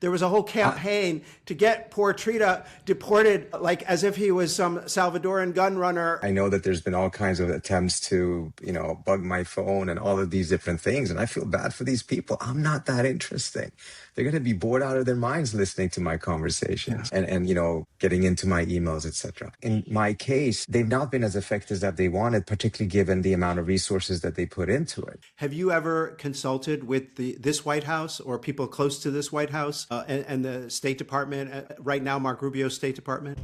There was a whole campaign to get poor Trita deported, like as if he was some Salvadoran gun runner. I know that there's been all kinds of attempts to, bug my phone and all of these different things. And I feel bad for these people. I'm not that interesting. They're going to be bored out of their minds listening to my conversations and getting into my emails, etc. In my case, they've not been as effective as they wanted, particularly given the amount of resources that they put into it. Have you ever consulted with this White House or people close to this White House and the State Department, right now, Mark Rubio's State Department?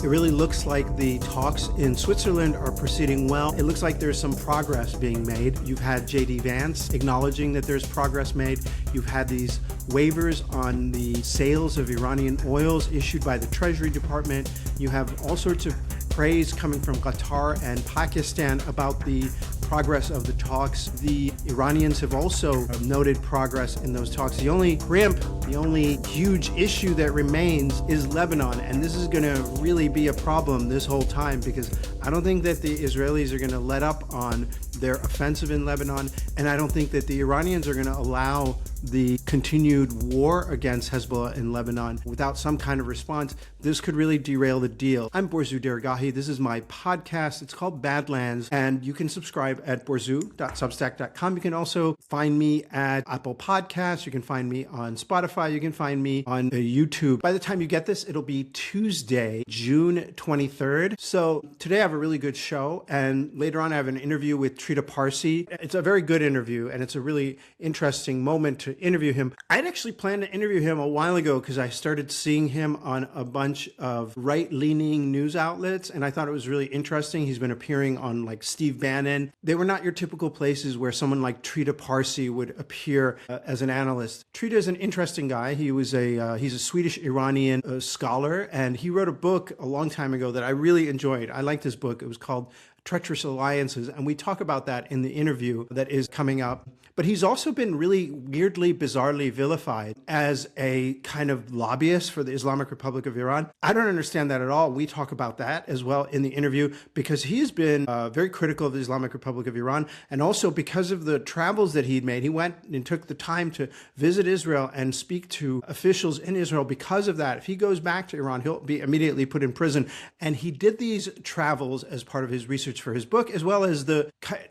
It really looks like the talks in Switzerland are proceeding well. It looks like there's some progress being made. You've had J.D. Vance acknowledging that there's progress made. You've had these waivers on the sales of Iranian oils issued by the Treasury Department. You have all sorts of praise coming from Qatar and Pakistan about the progress of the talks. The Iranians have also noted progress in those talks. The only huge issue that remains is Lebanon, and this is going to really be a problem this whole time because I don't think that the Israelis are going to let up on their offensive in Lebanon, and I don't think that the Iranians are going to allow the continued war against Hezbollah in Lebanon without some kind of response. This could really derail the deal. I'm Borzu Dergahi. This is my podcast. It's called Badlands, and you can subscribe at borzu.substack.com. You can also find me at Apple Podcasts. You can find me on Spotify. You can find me on YouTube. By the time you get this, it'll be Tuesday, June 23rd. So today I have a really good show, and later on I have an interview with Trita Parsi. It's a very good interview, and it's a really interesting moment to interview him. I'd actually planned to interview him a while ago because I started seeing him on a bunch of right-leaning news outlets, and I thought it was really interesting. He's been appearing on like Steve Bannon. They were not your typical places where someone like Trita Parsi would appear as an analyst. Trita is an interesting guy. He's a Swedish-Iranian scholar, and he wrote a book a long time ago that I really enjoyed. I liked his book. It was called Treacherous Alliances, and we talk about that in the interview that is coming up. But he's also been really weirdly, bizarrely vilified as a kind of lobbyist for the Islamic Republic of Iran. I don't understand that at all. We talk about that as well in the interview because he's been very critical of the Islamic Republic of Iran. And also because of the travels that he'd made, he went and took the time to visit Israel and speak to officials in Israel. Because of that, if he goes back to Iran, he'll be immediately put in prison. And he did these travels as part of his research for his book, as well as the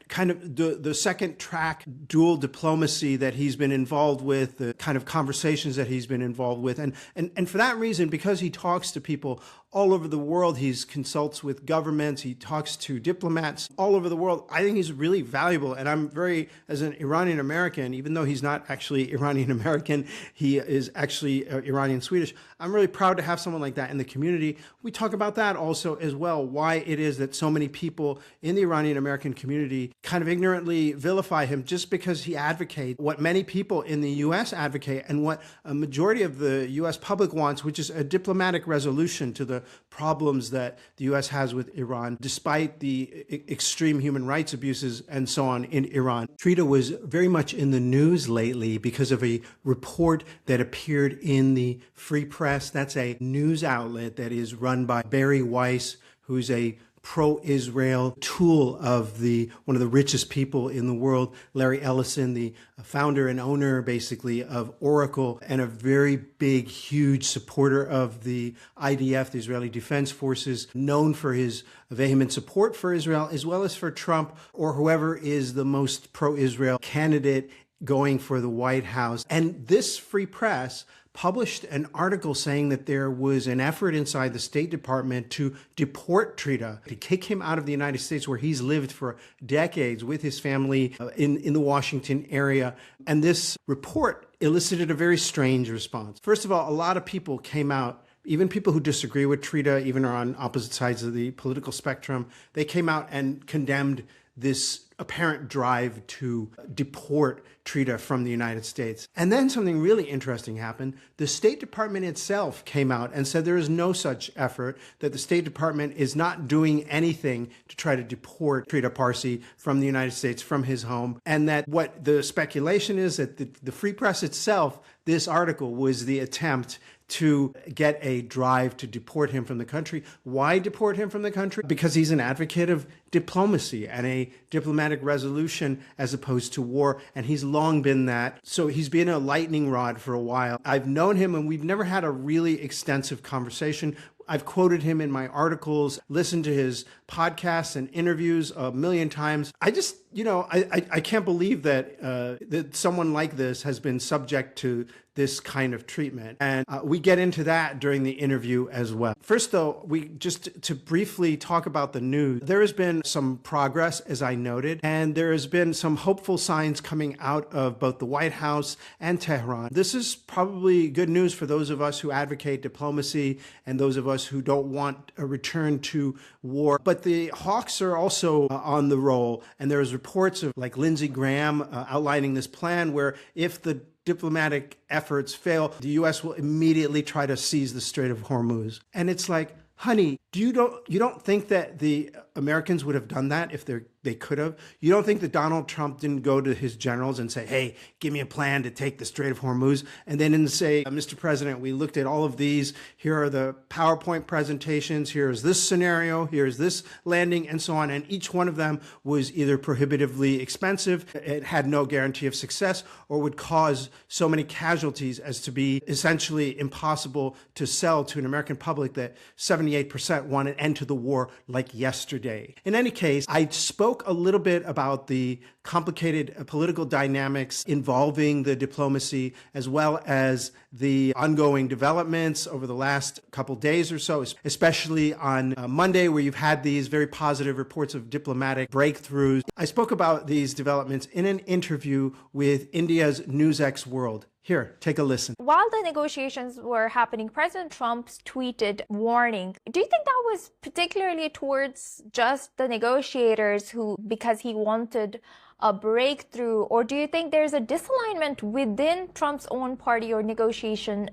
kind of the second track dual diplomacy that he's been involved with, the kind of conversations that he's been involved with. And for that reason, because he talks to people all over the world, he consults with governments, he talks to diplomats all over the world, I think he's really valuable. And I'm very, as an Iranian-American, even though he's not actually Iranian-American, he is actually Iranian-Swedish, I'm really proud to have someone like that in the community. We talk about that also as well, why it is that so many people in the Iranian-American community kind of ignorantly vilify him just because he advocates what many people in the U.S. advocate and what a majority of the U.S. public wants, which is a diplomatic resolution to the problems that the U.S. has with Iran, despite the extreme human rights abuses and so on in Iran. Trita was very much in the news lately because of a report that appeared in the Free Press. That's a news outlet that is run by Bari Weiss, who's a pro-Israel tool of one of the richest people in the world, Larry Ellison, the founder and owner, basically, of Oracle, and a very big, huge supporter of the IDF, the Israeli Defense Forces, known for his vehement support for Israel, as well as for Trump or whoever is the most pro-Israel candidate going for the White House. And this Free Press published an article saying that there was an effort inside the State Department to deport Trita, to kick him out of the United States, where he's lived for decades with his family in the Washington area. And this report elicited a very strange response. First of all, a lot of people came out, even people who disagree with Trita, even are on opposite sides of the political spectrum, they came out and condemned this apparent drive to deport Trita from the United States. And then something really interesting happened. The State Department itself came out and said there is no such effort, that the State Department is not doing anything to try to deport Trita Parsi from the United States, from his home, and that what the speculation is that the Free Press itself, this article was the attempt to get a drive to deport him from the country. Why deport him from the country? Because he's an advocate of diplomacy and a diplomatic resolution as opposed to war, and he's long been that. So he's been a lightning rod for a while. I've known him, and we've never had a really extensive conversation. I've quoted him in my articles, listened to his podcasts and interviews a million times. I just, I can't believe that someone like this has been subject to this kind of treatment. And we get into that during the interview as well. First, though, just to briefly talk about the news, there has been some progress, as I noted, and there has been some hopeful signs coming out of both the White House and Tehran. This is probably good news for those of us who advocate diplomacy and those of us who don't want a return to war. But the hawks are also on the roll, and there's reports of like Lindsey Graham outlining this plan where if the diplomatic efforts fail, the U.S. will immediately try to seize the Strait of Hormuz. And it's like, honey, you don't think that the Americans would have done that if they could have? You don't think that Donald Trump didn't go to his generals and say, hey, give me a plan to take the Strait of Hormuz? And then say, Mr. President, we looked at all of these. Here are the PowerPoint presentations. Here's this scenario. Here's this landing, and so on. And each one of them was either prohibitively expensive, it had no guarantee of success, or would cause so many casualties as to be essentially impossible to sell to an American public that 78% want an end to the war like yesterday. In any case, I spoke a little bit about the complicated political dynamics involving the diplomacy, as well as the ongoing developments over the last couple days or so, especially on Monday, where you've had these very positive reports of diplomatic breakthroughs. I spoke about these developments in an interview with India's NewsX World. Here, take a listen. While the negotiations were happening, President Trump tweeted warning. Do you think that was particularly towards just the negotiators because he wanted a breakthrough, or do you think there's a disalignment within Trump's own party or negotiator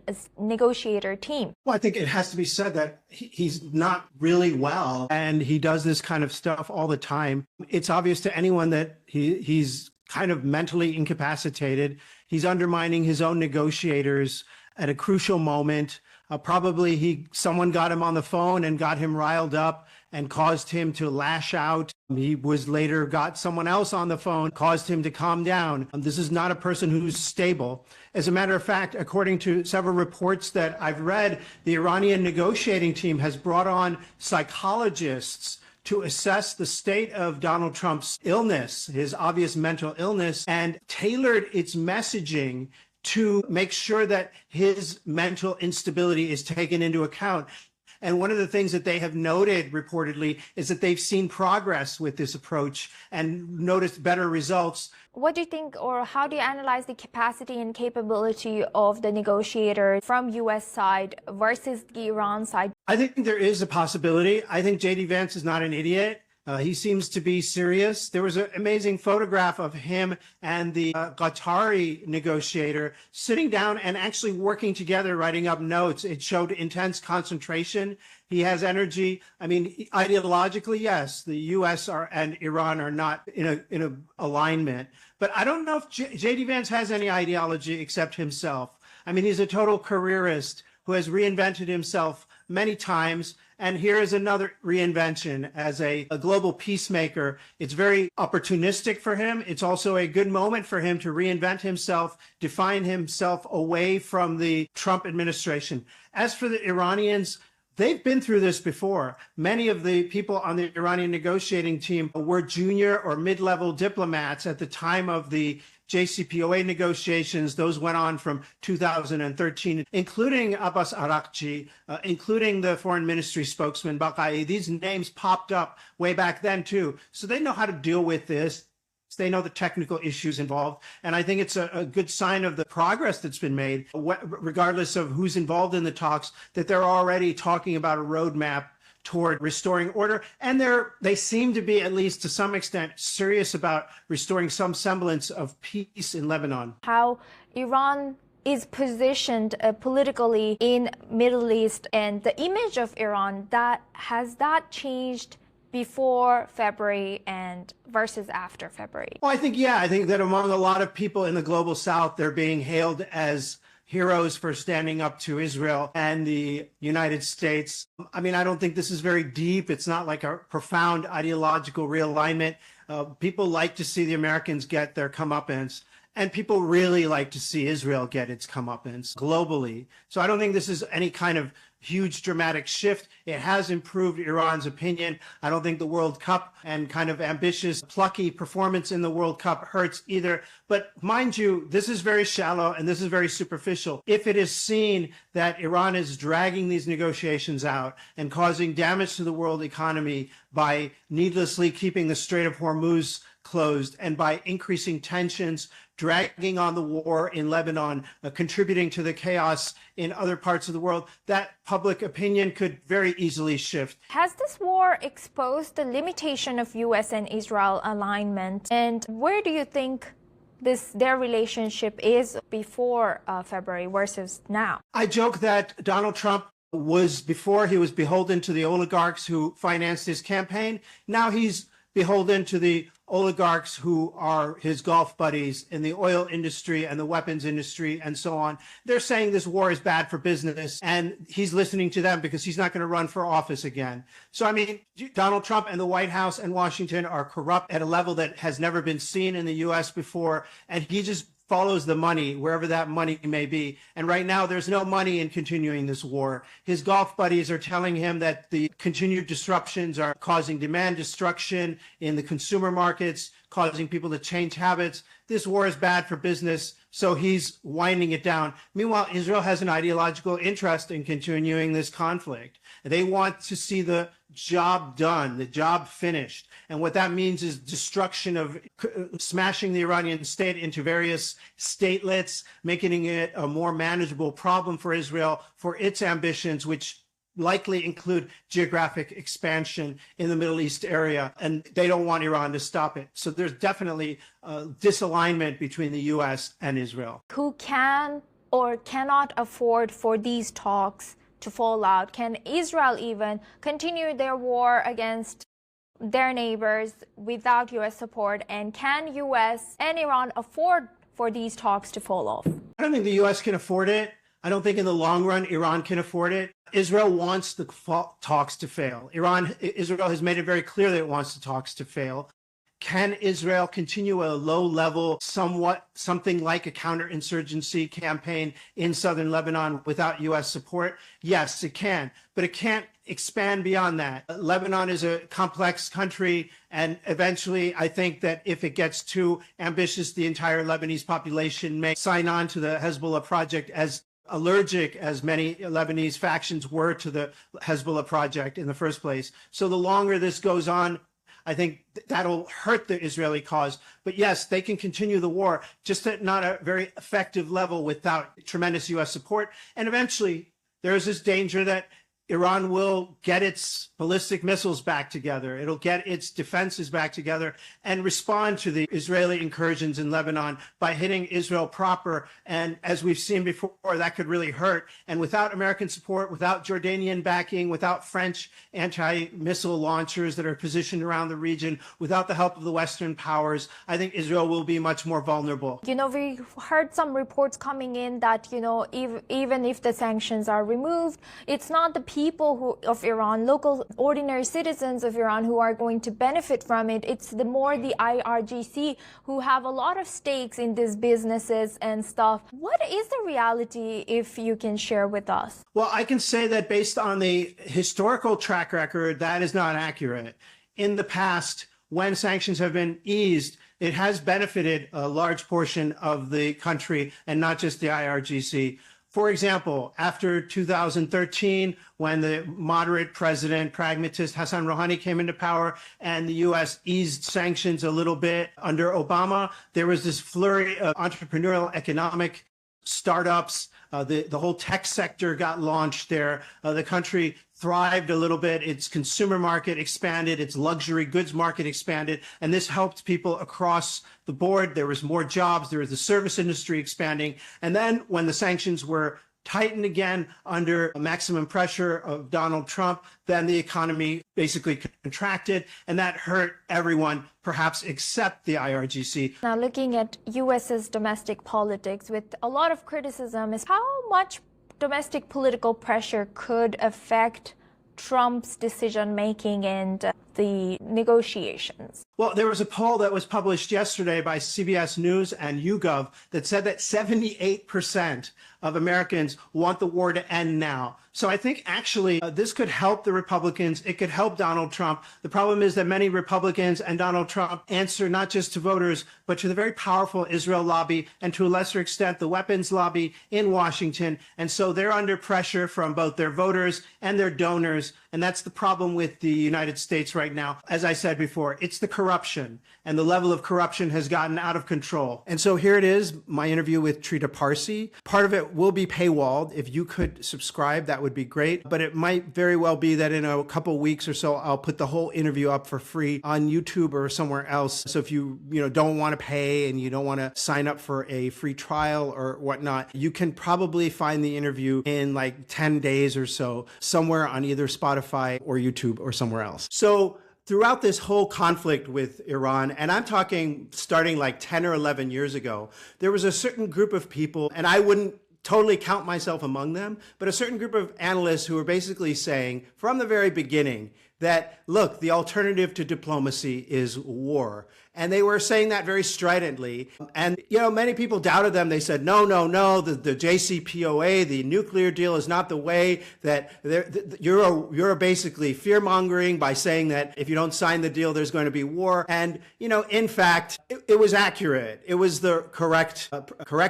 team? Well, I think it has to be said that he's not really well, and he does this kind of stuff all the time. It's obvious to anyone that he's kind of mentally incapacitated. He's undermining his own negotiators at a crucial moment. Probably someone got him on the phone and got him riled up and caused him to lash out. He was later got someone else on the phone, caused him to calm down. This is not a person who's stable. As a matter of fact, according to several reports that I've read, the Iranian negotiating team has brought on psychologists to assess the state of Donald Trump's illness, his obvious mental illness, and tailored its messaging to make sure that his mental instability is taken into account. And one of the things that they have noted reportedly is that they've seen progress with this approach and noticed better results. What do you think, or how do you analyze the capacity and capability of the negotiator from U.S. side versus the Iran side? I think there is a possibility. I think J.D. Vance is not an idiot. He seems to be serious. There was an amazing photograph of him and the Qatari negotiator sitting down and actually working together, writing up notes. It showed intense concentration. He has energy. I mean, ideologically, yes, the U.S. and Iran are not in a alignment. But I don't know if J.D. Vance has any ideology except himself. I mean, he's a total careerist who has reinvented himself many times. And here is another reinvention as a global peacemaker. It's very opportunistic for him. It's also a good moment for him to reinvent himself, define himself away from the Trump administration. As for the Iranians, they've been through this before. Many of the people on the Iranian negotiating team were junior or mid-level diplomats at the time of the JCPOA negotiations. Those went on from 2013, including Abbas Araghchi, including the foreign ministry spokesman, Bakai. These names popped up way back then, too. So they know how to deal with this. They know the technical issues involved. And I think it's a good sign of the progress that's been made, regardless of who's involved in the talks, that they're already talking about a roadmap toward restoring order. And they seem to be, at least to some extent, serious about restoring some semblance of peace in Lebanon. How Iran is positioned politically in Middle East and the image of Iran, has that changed before February and versus after February? Well, I think that among a lot of people in the global South, they're being hailed as, heroes for standing up to Israel and the United States. I mean, I don't think this is very deep. It's not like a profound ideological realignment. People like to see the Americans get their comeuppance, and people really like to see Israel get its comeuppance globally. So I don't think this is any kind of huge dramatic shift. It has improved Iran's opinion. I don't think the World Cup and kind of ambitious, plucky performance in the World Cup hurts either. But mind you, this is very shallow and this is very superficial. If it is seen that Iran is dragging these negotiations out and causing damage to the world economy by needlessly keeping the Strait of Hormuz closed and by increasing tensions, dragging on the war in Lebanon, contributing to the chaos in other parts of the world, that public opinion could very easily shift. Has this war exposed the limitation of U.S. and Israel alignment? And where do you think their relationship is before February versus now? I joke that Donald Trump was, before he was beholden to the oligarchs who financed his campaign. Now he's beholden to the oligarchs who are his golf buddies in the oil industry and the weapons industry and so on. They're saying this war is bad for business, and he's listening to them because he's not going to run for office again. So, I mean, Donald Trump and the White House and Washington are corrupt at a level that has never been seen in the U.S. before, and he just follows the money, wherever that money may be. And right now, there's no money in continuing this war. His golf buddies are telling him that the continued disruptions are causing demand destruction in the consumer markets, causing people to change habits. This war is bad for business, so he's winding it down. Meanwhile, Israel has an ideological interest in continuing this conflict. They want to see the job done, the job finished. And what that means is destruction of smashing the Iranian state into various statelets, making it a more manageable problem for Israel for its ambitions, which likely include geographic expansion in the Middle East area, and they don't want Iran to stop it. So there's definitely a disalignment between the U.S. and Israel. Who can or cannot afford for these talks to fall out? Can Israel even continue their war against their neighbors without U.S. support? And can U.S. and Iran afford for these talks to fall off? I don't think the U.S. can afford it. I don't think in the long run Iran can afford it. Israel wants the talks to fail. Israel has made it very clear that it wants the talks to fail. Can Israel continue a low-level, something like a counterinsurgency campaign in southern Lebanon without U.S. support? Yes, it can, but it can't expand beyond that. Lebanon is a complex country, and eventually I think that if it gets too ambitious, the entire Lebanese population may sign on to the Hezbollah project, as allergic as many Lebanese factions were to the Hezbollah project in the first place. So the longer this goes on, I think that'll hurt the Israeli cause. But yes, they can continue the war, just at not a very effective level without tremendous U.S. support. And eventually, there is this danger that Iran will get its ballistic missiles back together. It'll get its defenses back together and respond to the Israeli incursions in Lebanon by hitting Israel proper. And as we've seen before, that could really hurt. And without American support, without Jordanian backing, without French anti-missile launchers that are positioned around the region, without the help of the Western powers, I think Israel will be much more vulnerable. You know, we heard some reports coming in that, you know, even if the sanctions are removed, it's not the people of Iran, local ordinary citizens of Iran, who are going to benefit from it. It's the IRGC who have a lot of stakes in these businesses and stuff. What is the reality, if you can share with us? Well, I can say that based on the historical track record, that is not accurate. In the past, when sanctions have been eased, it has benefited a large portion of the country and not just the IRGC. For example, after 2013, when the moderate president, pragmatist Hassan Rouhani came into power and the U.S. eased sanctions a little bit under Obama, there was this flurry of entrepreneurial economic startups. The whole tech sector got launched there. The country thrived a little bit. Its consumer market expanded. Its luxury goods market expanded. And this helped people across the board. There was more jobs. There was the service industry expanding. And then when the sanctions were tightened again under maximum pressure of Donald Trump, then the economy basically contracted, and that hurt everyone, perhaps except the IRGC. Now, looking at US's domestic politics with a lot of criticism is how much domestic political pressure could affect Trump's decision-making and the negotiations. Well, there was a poll that was published yesterday by CBS News and YouGov that said that 78% of Americans want the war to end now. So I think actually this could help the Republicans. It could help Donald Trump. The problem is that many Republicans and Donald Trump answer not just to voters, but to the very powerful Israel lobby and to a lesser extent the weapons lobby in Washington. And so they're under pressure from both their voters and their donors. And that's the problem with the United States right now. As I said before, it's the corruption, and the level of corruption has gotten out of control. And so here it is, my interview with Trita Parsi. Part of it will be paywalled. If you could subscribe, that would be great. But it might very well be that in a couple weeks or so, I'll put the whole interview up for free on YouTube or somewhere else. So if you don't want to pay and you don't want to sign up for a free trial or whatnot, you can probably find the interview in like 10 days or so, somewhere on either Spotify or YouTube or somewhere else. So throughout this whole conflict with Iran, and I'm talking starting like 10 or 11 years ago, there was a certain group of people, and I wouldn't totally count myself among them, but a certain group of analysts who were basically saying from the very beginning that, look, the alternative to diplomacy is war. And they were saying that very stridently. And, many people doubted them. They said, no, the JCPOA, the nuclear deal is not the way, that you're basically fear-mongering by saying that if you don't sign the deal, there's going to be war. And, in fact, it was accurate. It was the correct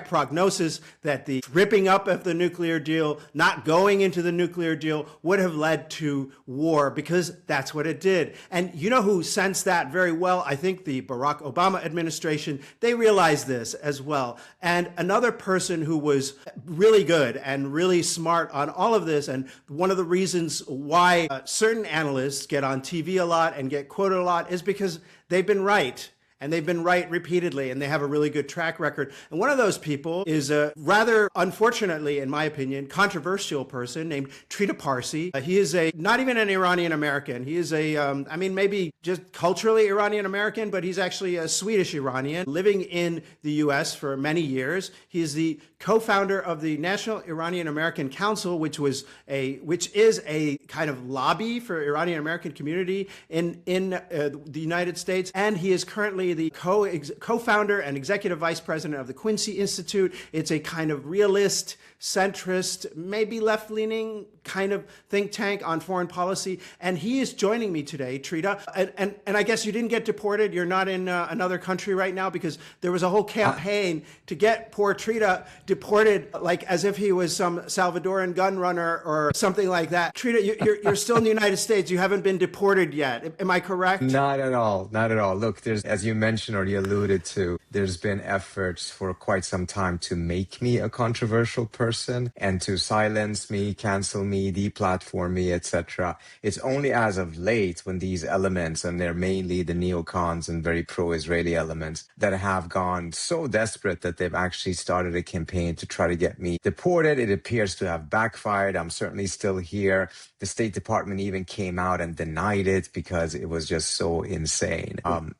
prognosis that the ripping up of the nuclear deal, not going into the nuclear deal, would have led to war, because that's what it did. And you know who sensed that very well? I think the Barack Obama administration, they realized this as well. And another person who was really good and really smart on all of this, and one of the reasons why certain analysts get on TV a lot and get quoted a lot, is because they've been right. And they've been right repeatedly, and they have a really good track record. And one of those people is a rather, unfortunately, in my opinion, controversial person named Trita Parsi. He is not even an Iranian-American. He is maybe just culturally Iranian-American, but he's actually a Swedish Iranian living in the U.S. for many years. He is the co-founder of the National Iranian-American Council, which is a kind of lobby for Iranian-American community in the United States. And he is currently the co-founder and executive vice president of the Quincy Institute. It's a kind of realist, centrist, maybe left-leaning kind of think tank on foreign policy. And he is joining me today, Trita. And I guess you didn't get deported. You're not in another country right now, because there was a whole campaign to get poor Trita deported, like as if he was some Salvadoran gun runner or something like that. Trita, you're still in the United States. You haven't been deported yet. Am I correct? Not at all. Not at all. Look, as you mentioned or you alluded to, there's been efforts for quite some time to make me a controversial person and to silence me, cancel me, deplatform me, etc. It's only as of late, when these elements, and they're mainly the neocons and very pro-Israeli elements, that have gone so desperate that they've actually started a campaign to try to get me deported. It appears to have backfired. I'm certainly still here. The State Department even came out and denied it because it was just so insane. I'm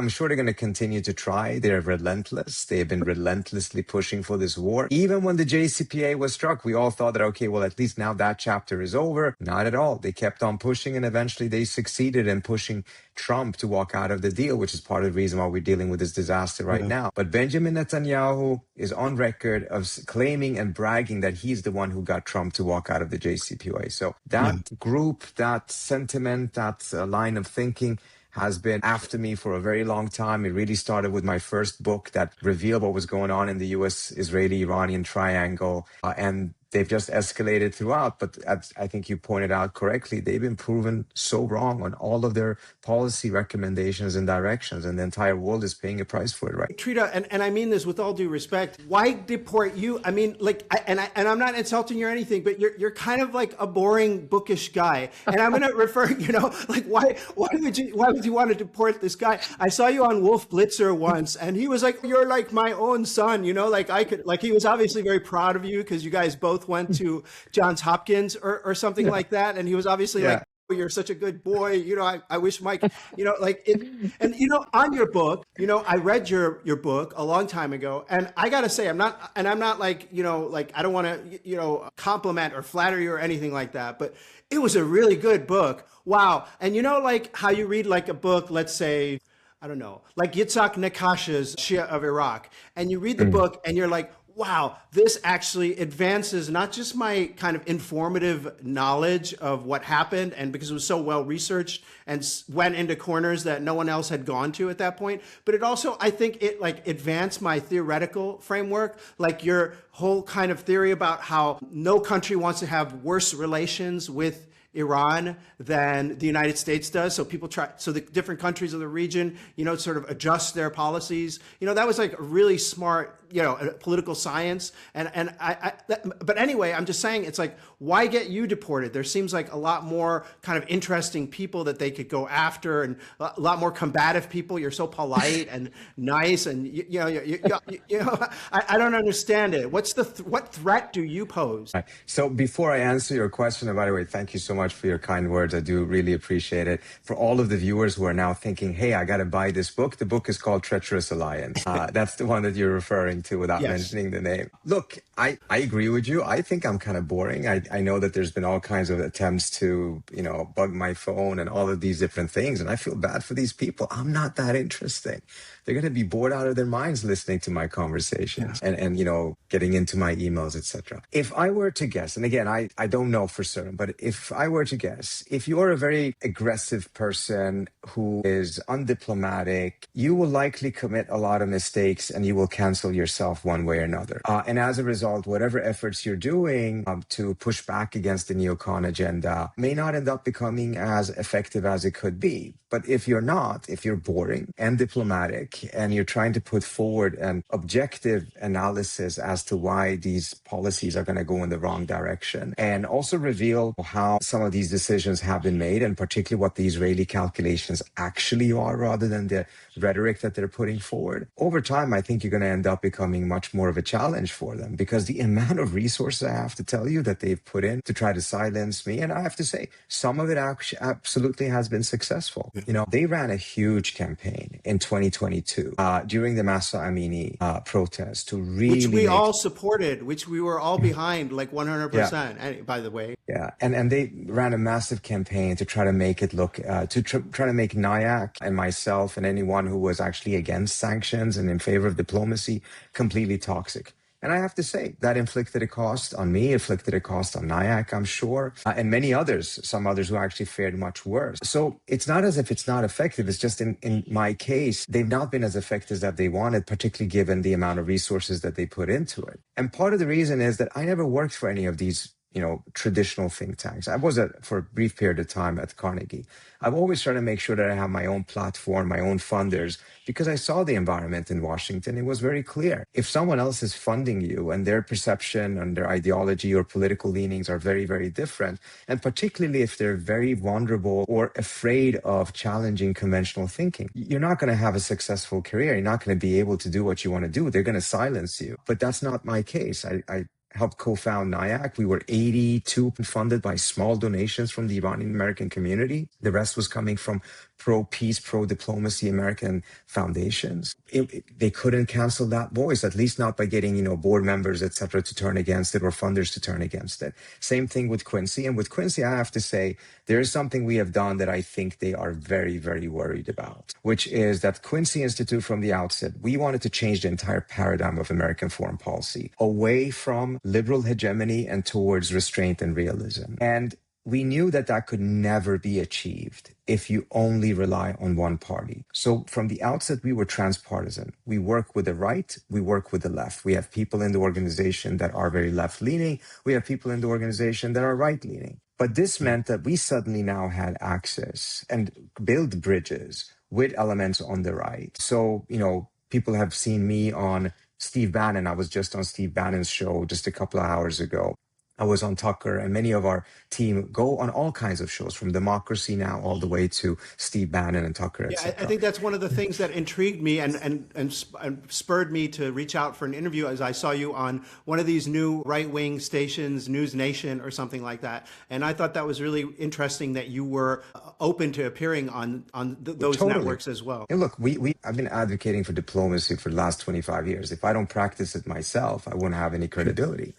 sure they're going to continue to try. They're relentless. They've been relentlessly pushing for this war. Even when the JCPOA was struck, we all thought that, okay, well, at least now that chapter is over. Not at all. They kept on pushing, and eventually they succeeded in pushing Trump to walk out of the deal, which is part of the reason why we're dealing with this disaster right now. But Benjamin Netanyahu is on record of claiming and bragging that he's the one who got Trump to walk out of the JCPOA. So that group, that sentiment, that line of thinking has been after me for a very long time. It really started with my first book that revealed what was going on in the U.S., Israeli, Iranian triangle. And they've just escalated throughout. But as I think you pointed out correctly, they've been proven so wrong on all of their policy recommendations and directions, and the entire world is paying a price for it, right? Trita, and I mean this with all due respect, why deport you? I mean, like, and I'm not insulting you or anything, but you're kind of like a boring, bookish guy. And I'm going to refer, like, why would you want to deport this guy? I saw you on Wolf Blitzer once, and he was like, you're like my own son, like he was obviously very proud of you because you guys both went to Johns Hopkins or something like that. And he was obviously like, you're such a good boy. I wish Mike, like it. And, on your book, I read your book a long time ago. And I got to say, I'm not like, like, I don't want to, compliment or flatter you or anything like that. But it was a really good book. Wow. And, like how you read like a book, let's say, I don't know, like Yitzhak Nakash's Shia of Iraq. And you read the book and you're like, wow, this actually advances not just my kind of informative knowledge of what happened, and because it was so well researched and went into corners that no one else had gone to at that point, but it also, I think it like advanced my theoretical framework, like your whole kind of theory about how no country wants to have worse relations with Iran than the United States does. So the different countries of the region, sort of adjust their policies. That was like a really smart, political science. But anyway, I'm just saying, it's like, why get you deported? There seems like a lot more kind of interesting people that they could go after, and a lot more combative people. You're so polite and nice, and I don't understand it. What threat do you pose? Right. So before I answer your question, and by the way, thank you so much for your kind words. I do really appreciate it. For all of the viewers who are now thinking, hey, I got to buy this book. The book is called Treacherous Alliance. That's the one that you're referring to without mentioning the name. Look, I agree with you. I think I'm kind of boring. I know that there's been all kinds of attempts to, bug my phone and all of these different things. And I feel bad for these people. I'm not that interesting. They're going to be bored out of their minds listening to my conversations and getting into my emails, etc. If I were to guess, and again, I don't know for certain, but if I were to guess, if you're a very aggressive person who is undiplomatic, you will likely commit a lot of mistakes and you will cancel yourself one way or another. And as a result, whatever efforts you're doing to push back against the neocon agenda may not end up becoming as effective as it could be. But if you're boring and diplomatic, and you're trying to put forward an objective analysis as to why these policies are going to go in the wrong direction, and also reveal how some of these decisions have been made, and particularly what the Israeli calculations actually are rather than the rhetoric that they're putting forward, over time, I think you're going to end up becoming much more of a challenge for them, because the amount of resources, I have to tell you, that they've put in to try to silence me, and I have to say, some of it absolutely has been successful. They ran a huge campaign in 2022 during the Masa Amini protest to really, which we all supported, which we were all behind, like 100%. By the way, and they ran a massive campaign to try to make it look try to make NIAC and myself and anyone who was actually against sanctions and in favor of diplomacy completely toxic. And I have to say, that inflicted a cost on me, inflicted a cost on NIAC, I'm sure, and many others, some others who actually fared much worse. So it's not as if it's not effective. It's just in my case, they've not been as effective as they wanted, particularly given the amount of resources that they put into it. And part of the reason is that I never worked for any of these traditional think tanks. I was for a brief period of time at Carnegie. I've always tried to make sure that I have my own platform, my own funders, because I saw the environment in Washington. It was very clear. If someone else is funding you and their perception and their ideology or political leanings are very, very different, and particularly if they're very vulnerable or afraid of challenging conventional thinking, you're not going to have a successful career. You're not going to be able to do what you want to do. They're going to silence you. But that's not my case. I helped co-found NIAC. We were 82 funded by small donations from the Iranian-American community. The rest was coming from pro-peace, pro-diplomacy American foundations. They couldn't cancel that voice, at least not by getting, board members, et cetera, to turn against it or funders to turn against it. Same thing with Quincy. And with Quincy, I have to say, there is something we have done that I think they are very, very worried about, which is that Quincy Institute from the outset, we wanted to change the entire paradigm of American foreign policy away from liberal hegemony and towards restraint and realism. And we knew that that could never be achieved if you only rely on one party. So from the outset, we were transpartisan. We work with the right, we work with the left. We have people in the organization that are very left-leaning. We have people in the organization that are right-leaning. But this meant that we suddenly now had access and build bridges with elements on the right. So, people have seen me on Steve Bannon. I was just on Steve Bannon's show just a couple of hours ago. I was on Tucker, and many of our team go on all kinds of shows, from Democracy Now! All the way to Steve Bannon and Tucker, etc. Yeah, I think that's one of the things that intrigued me and spurred me to reach out for an interview, as I saw you on one of these new right-wing stations, News Nation or something like that. And I thought that was really interesting that you were open to appearing on those networks as well. And look, I've been advocating for diplomacy for the last 25 years. If I don't practice it myself, I wouldn't have any credibility.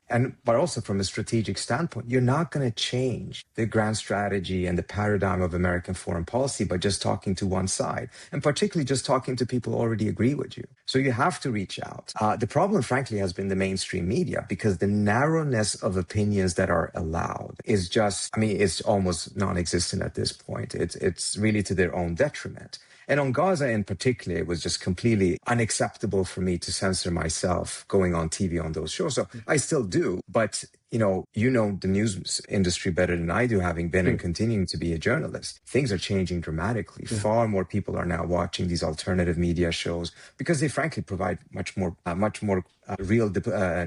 But also from a strategic standpoint, you're not going to change the grand strategy and the paradigm of American foreign policy by just talking to one side, and particularly just talking to people who already agree with you. So you have to reach out. The problem, frankly, has been the mainstream media, because the narrowness of opinions that are allowed is just, it's almost non-existent at this point. It's really to their own detriment. And on Gaza in particular, it was just completely unacceptable for me to censor myself going on TV on those shows. So I still do, but you know the news industry better than I do, having been and continuing to be a journalist. Things are changing dramatically. Far more people are now watching these alternative media shows because they frankly provide much more real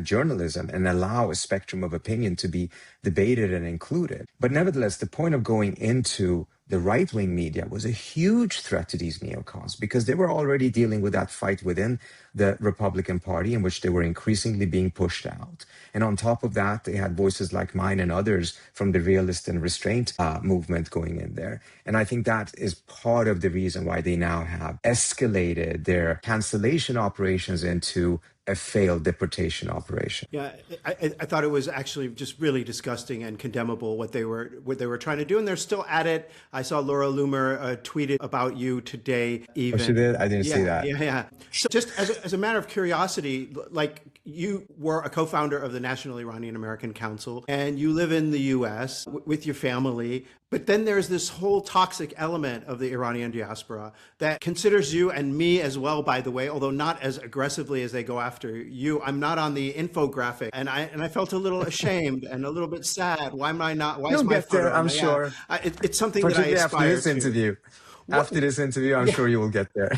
journalism and allow a spectrum of opinion to be debated and included. But nevertheless, the point of going into the right-wing media was a huge threat to these neocons, because they were already dealing with that fight within the Republican Party, in which they were increasingly being pushed out. And on top of that, they had voices like mine and others from the realist and restraint movement going in there. And I think that is part of the reason why they now have escalated their cancellation operations into a failed deportation operation. Yeah, I thought it was actually just really disgusting and condemnable what they were trying to do, and they're still at it. I saw Laura Loomer tweeted about you today. Even she did? I didn't see that. Yeah. So just as a matter of curiosity, like, you were a co-founder of the National Iranian-American Council, and you live in the U.S. With your family. But then there's this whole toxic element of the Iranian diaspora that considers you, and me as well, by the way, although not as aggressively as they go after you. I'm not on the infographic, and I felt a little ashamed and a little bit sad. Why am I not? Why is my photo? I'm sure. It's something that I aspire after this to. interview. After this interview, I'm sure you will get there.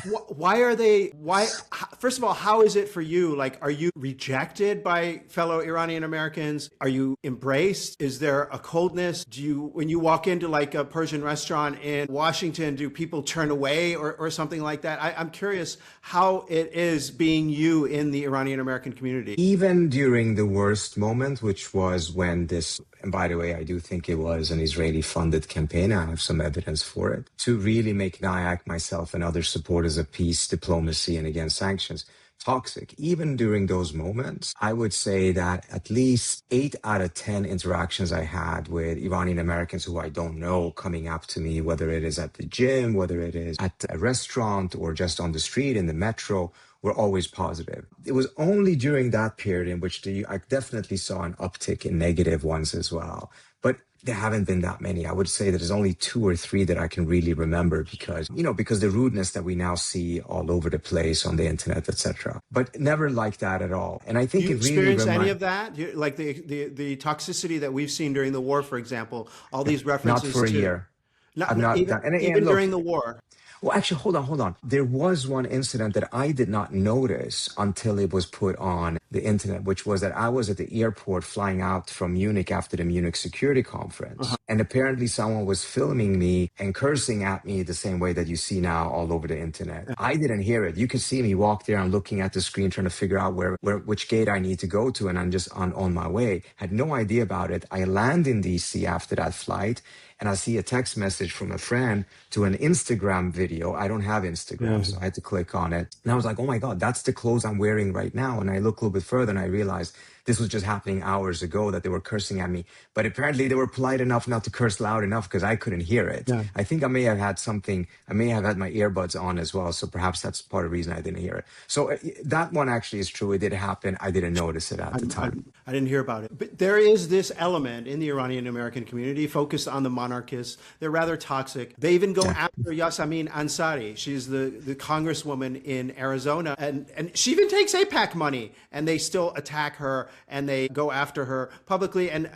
First of all, how is it for you? Like, are you rejected by fellow Iranian Americans? Are you embraced? Is there a coldness? When you walk into like a Persian restaurant in Washington, do people turn away or something like that? I'm curious how it is being you in the Iranian American community. Even during the worst moment, which was when this, and by the way, I do think it was an Israeli-funded campaign. I have some evidence for it, to really make NIAC, myself, and other supporters of peace, diplomacy, and against sanctions toxic. Even during those moments, I would say that at least 8 out of 10 interactions I had with Iranian Americans who I don't know coming up to me, whether it is at the gym, whether it is at a restaurant or just on the street, in the metro, were always positive. It was only during that period in which I definitely saw an uptick in negative ones as well. But there haven't been that many. I would say that there's only 2 or 3 that I can really remember because the rudeness that we now see all over the place on the internet, etc. But never like that at all. And I think you it really experienced any of that? Like the toxicity that we've seen during the war, for example, all these references not for a year. Even during the war. Well, actually, hold on. There was one incident that I did not notice until it was put on the internet, which was that I was at the airport flying out from Munich after the Munich Security Conference. And apparently someone was filming me and cursing at me the same way that you see now all over the internet. I didn't hear it. You could see me walk there. I'm looking at the screen trying to figure out which gate I need to go to. And I'm just on my way. Had no idea about it. I land in DC after that flight. And I see a text message from a friend to an Instagram video. I don't have Instagram, so I had to click on it. And I was like, oh my God, that's the clothes I'm wearing right now. And I look a little bit further and I realized this was just happening hours ago, that they were cursing at me. But apparently they were polite enough not not to curse loud enough because I couldn't hear it. Yeah. I think I may have had my earbuds on as well. So perhaps that's part of the reason I didn't hear it. So that one actually is true. It did happen. I didn't notice it at the time. I didn't hear about it. But there is this element in the Iranian-American community focused on the monarchists. They're rather toxic. They even go after Yasamin Ansari. She's the congresswoman in Arizona. And she even takes AIPAC money. And they still attack her and they go after her publicly. And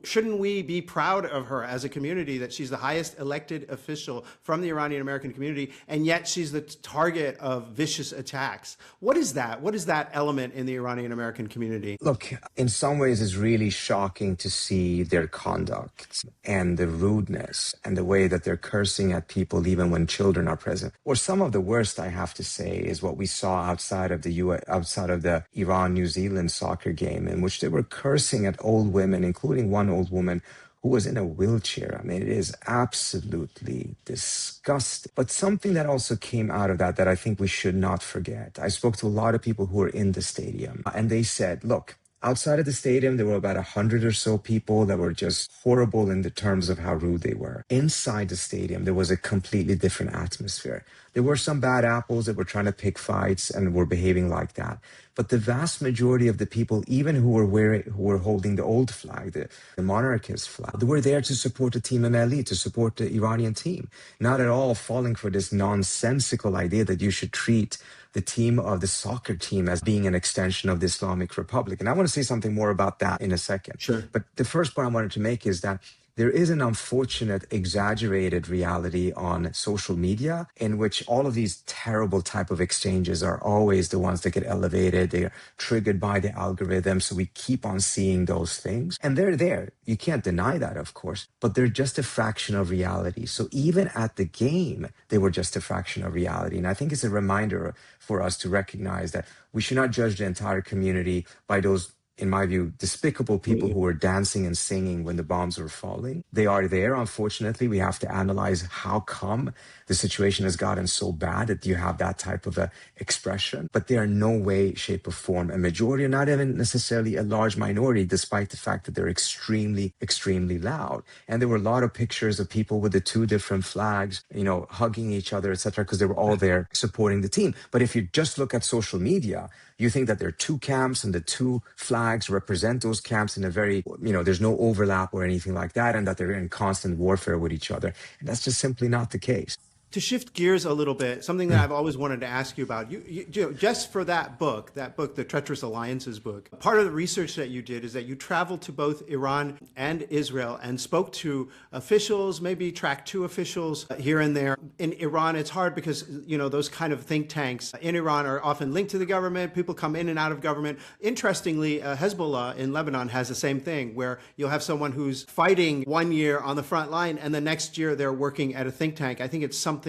shouldn't we be proud of her as a community that she's the highest elected official from the Iranian-American community, and yet she's the target of vicious attacks? What is that? What is that element in the Iranian-American community? Look, in some ways, it's really shocking to see their conduct and the rudeness and the way that they're cursing at people even when children are present. Or some of the worst, I have to say, is what we saw outside of the Iran-New Zealand soccer game, in which they were cursing at old women, including one old woman who was in a wheelchair. I mean, it is absolutely disgusting. But something that also came out of that I think we should not forget. I spoke to a lot of people who were in the stadium, and they said, look, outside of the stadium, there were about 100 or so people that were just horrible in the terms of how rude they were. Inside the stadium, there was a completely different atmosphere. There were some bad apples that were trying to pick fights and were behaving like that. But the vast majority of the people, even who were holding the old flag, the monarchist flag, they were there to support the team MLE, to support the Iranian team. Not at all falling for this nonsensical idea that you should treat the team of the soccer team as being an extension of the Islamic Republic. And I want to say something more about that in a second. Sure. But the first point I wanted to make is that there is an unfortunate, exaggerated reality on social media in which all of these terrible type of exchanges are always the ones that get elevated. They are triggered by the algorithm. So we keep on seeing those things. And they're there. You can't deny that, of course. But they're just a fraction of reality. So even at the game, they were just a fraction of reality. And I think it's a reminder for us to recognize that we should not judge the entire community by those, in my view, despicable people who were dancing and singing when the bombs were falling. They are there. Unfortunately, we have to analyze how come the situation has gotten so bad that you have that type of a expression. But they are no way, shape, or form a majority, or not even necessarily a large minority, despite the fact that they're extremely, extremely loud. And there were a lot of pictures of people with the two different flags, hugging each other, etc., because they were all there supporting the team. But if you just look at social media, you think that there are two camps and the two flags represent those camps in a very, there's no overlap or anything like that, and that they're in constant warfare with each other. And that's just simply not the case. To shift gears a little bit, something that I've always wanted to ask you about, you just for that book, the Treacherous Alliances book, part of the research that you did is that you traveled to both Iran and Israel and spoke to officials, maybe track 2 officials here and there. In Iran, it's hard because, those kind of think tanks in Iran are often linked to the government. People come in and out of government. Interestingly, Hezbollah in Lebanon has the same thing, where you'll have someone who's fighting one year on the front line and the next year they're working at a think tank. I think it's something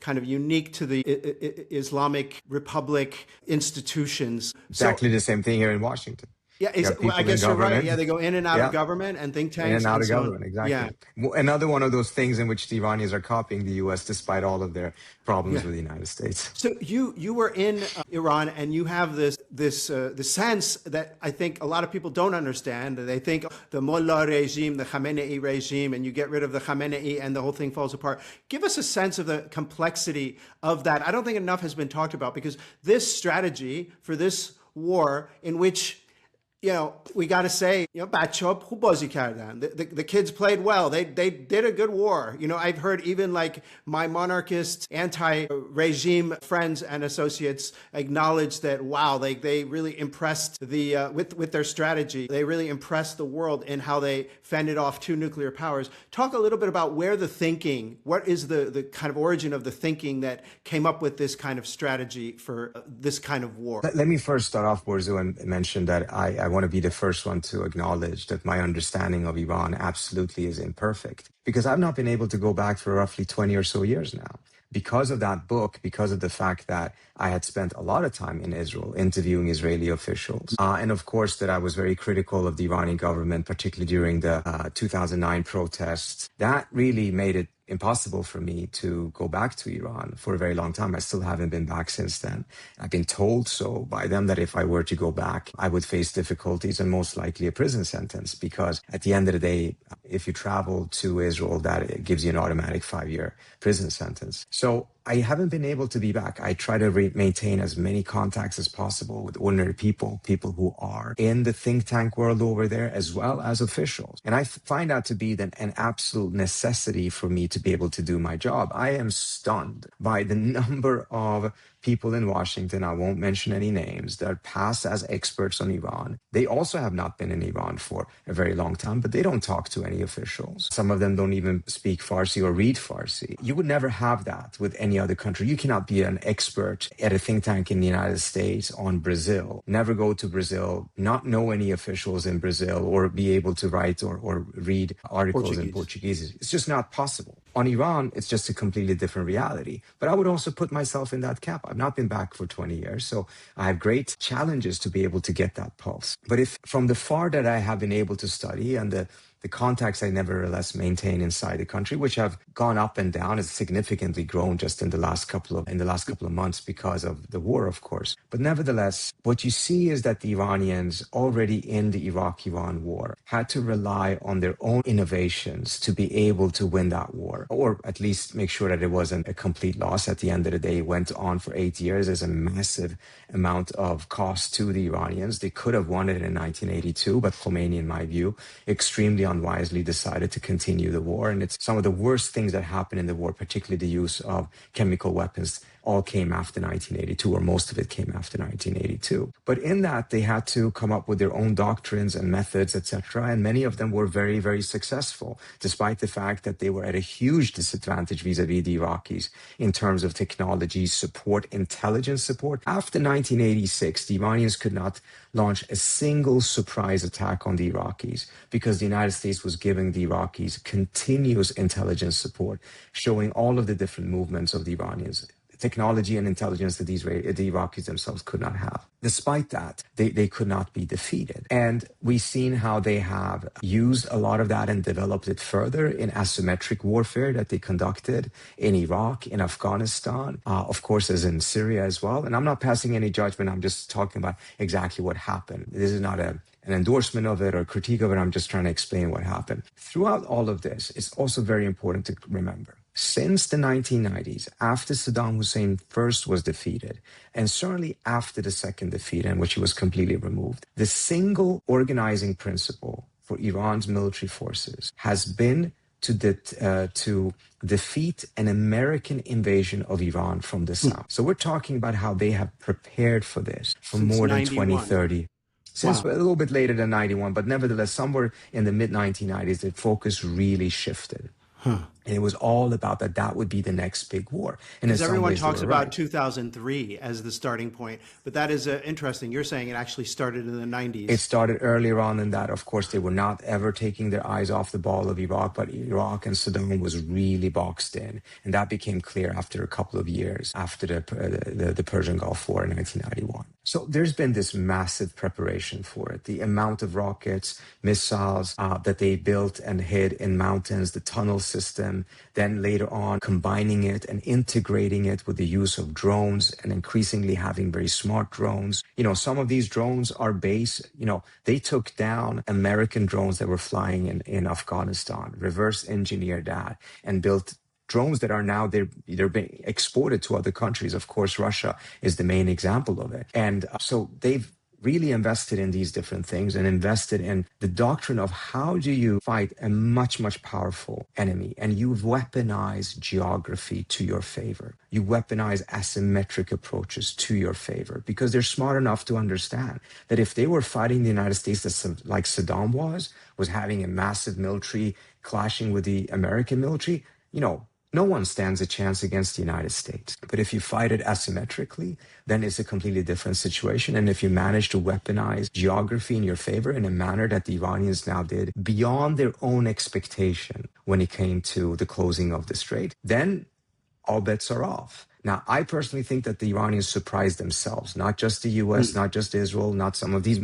kind of unique to the Islamic Republic institutions. Exactly the same thing here in Washington. Yeah, I guess you're right. Yeah, they go in and out of government and think tanks. In and out of government, exactly. Yeah. Another one of those things in which the Iranians are copying the U.S. despite all of their problems with the United States. So you were in Iran, and you have this sense that I think a lot of people don't understand. They think the Mullah regime, the Khamenei regime, and you get rid of the Khamenei and the whole thing falls apart. Give us a sense of the complexity of that. I don't think enough has been talked about, because this strategy for this war, in which we got to say, bachehab khub bazi kardan. The kids played well. They did a good war. I've heard even like my monarchist, anti-regime friends and associates acknowledge that, wow, they really impressed with their strategy. They really impressed the world in how they fended off 2 nuclear powers. Talk a little bit about what is the kind of origin of the thinking that came up with this kind of strategy for this kind of war. Let me first start off, Borzo, and mention that I want to be the first one to acknowledge that my understanding of Iran absolutely is imperfect, because I've not been able to go back for roughly 20 or so years now. Because of that book, because of the fact that I had spent a lot of time in Israel interviewing Israeli officials, and of course that I was very critical of the Iranian government, particularly during the 2009 protests, that really made it impossible for me to go back to Iran for a very long time. I still haven't been back since then. I've been told so by them that if I were to go back, I would face difficulties and most likely a prison sentence, because at the end of the day, if you travel to Israel, that gives you an automatic 5-year prison sentence. So I haven't been able to be back. I try to maintain as many contacts as possible with ordinary people, people who are in the think tank world over there, as well as officials. And I find that to be an absolute necessity for me to be able to do my job. I am stunned by the number of people in Washington, I won't mention any names, that pass as experts on Iran. They also have not been in Iran for a very long time, but they don't talk to any officials. Some of them don't even speak Farsi or read Farsi. You would never have that with any other country. You cannot be an expert at a think tank in the United States on Brazil, never go to Brazil, not know any officials in Brazil, or be able to write or read articles in Portuguese. It's just not possible. On Iran, it's just a completely different reality. But I would also put myself in that camp. I've not been back for 20 years, so I have great challenges to be able to get that pulse. But if from the far that I have been able to study and the contacts I nevertheless maintain inside the country, which have gone up and down, has significantly grown just in the last couple of months because of the war, of course. But nevertheless, what you see is that the Iranians already in the Iraq-Iran war had to rely on their own innovations to be able to win that war, or at least make sure that it wasn't a complete loss. At the end of the day, it went on for 8 years. There's a massive amount of cost to the Iranians. They could have won it in 1982, but Khomeini, in my view, extremely unwisely decided to continue the war. And it's some of the worst things that happened in the war, particularly the use of chemical weapons, all came after 1982, or most of it came after 1982. But in that, they had to come up with their own doctrines and methods, etc. And many of them were very, very successful, despite the fact that they were at a huge disadvantage vis-a-vis the Iraqis in terms of technology support, intelligence support. After 1986, the Iranians could not launch a single surprise attack on the Iraqis because the United States was giving the Iraqis continuous intelligence support, showing all of the different movements of the Iranians, technology and intelligence that the Iraqis themselves could not have. Despite that, they could not be defeated. And we've seen how they have used a lot of that and developed it further in asymmetric warfare that they conducted in Iraq, in Afghanistan, of course, as in Syria as well. And I'm not passing any judgment. I'm just talking about exactly what happened. This is not an endorsement of it or critique of it. I'm just trying to explain what happened. Throughout all of this, it's also very important to remember, since the 1990s, after Saddam Hussein first was defeated, and certainly after the second defeat, in which he was completely removed, the single organizing principle for Iran's military forces has been to defeat an American invasion of Iran from the south. So we're talking about how they have prepared for this for Since more than 91. 20, 30. Since Wow. a little bit later than 91, but nevertheless, somewhere in the mid-1990s, the focus really shifted. And it was all about that would be the next big war. And Because everyone talks about right. 2003 as the starting point, but that is interesting. You're saying it actually started in the 90s. It started earlier on than that. Of course, they were not ever taking their eyes off the ball of Iraq, but Iraq and Saddam was really boxed in. And that became clear after a couple of years, after the Persian Gulf War in 1991. So there's been this massive preparation for it. The amount of rockets, missiles that they built and hid in mountains, the tunnel system, then later on combining it and integrating it with the use of drones and increasingly having very smart drones. You know, some of these drones are based, they took down American drones that were flying in Afghanistan, reverse engineered that, and built drones that are now they're being exported to other countries. Of course, Russia is the main example of it. And so they've really invested in these different things and invested in the doctrine of how do you fight a much, much powerful enemy. And you weaponize geography to your favor. You weaponize asymmetric approaches to your favor because they're smart enough to understand that if they were fighting the United States like Saddam was having a massive military clashing with the American military, no one stands a chance against the United States. But if you fight it asymmetrically, then it's a completely different situation. And if you manage to weaponize geography in your favor in a manner that the Iranians now did beyond their own expectation when it came to the closing of the strait, then all bets are off. Now, I personally think that the Iranians surprised themselves, not just the US, not just Israel, not some of these,